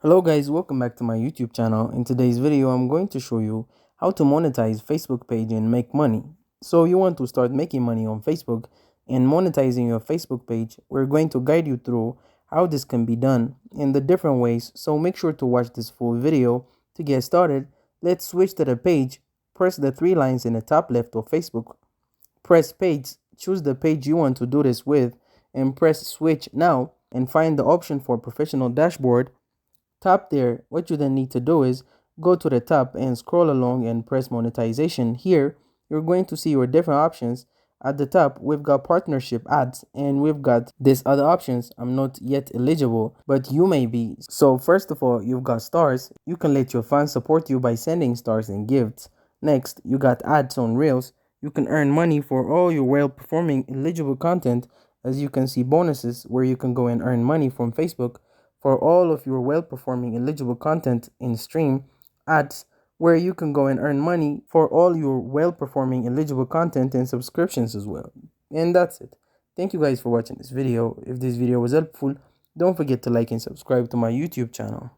Hello guys, welcome back to my YouTube channel. In today's video, I'm going to show you how to monetize Facebook page and make money. So you want to start making money on Facebook and monetizing your Facebook page. We're going to guide you through how this can be done in the different ways. So make sure to watch this full video. To get started, let's switch to the page. Press the three lines in the top left of Facebook. Press page, choose the page you want to do this with, and press switch now and find the option for professional dashboard. Tap there. What you then need to do is go to the top and scroll along and press monetization. Here, you're going to see your different options. At the top, we've got partnership ads and we've got these other options. I'm not yet eligible, but you may be. So first of all, you've got stars. You can let your fans support you by sending stars and gifts. Next, you got ads on Reels. You can earn money for all your well-performing eligible content. As you can see, bonuses where you can go and earn money from Facebook for all of your well-performing eligible content in stream. Ads where you can go and earn money for all your well-performing eligible content and subscriptions as well. And that's it. Thank you guys for watching this video. If this video was helpful, don't forget to like and subscribe to my YouTube channel.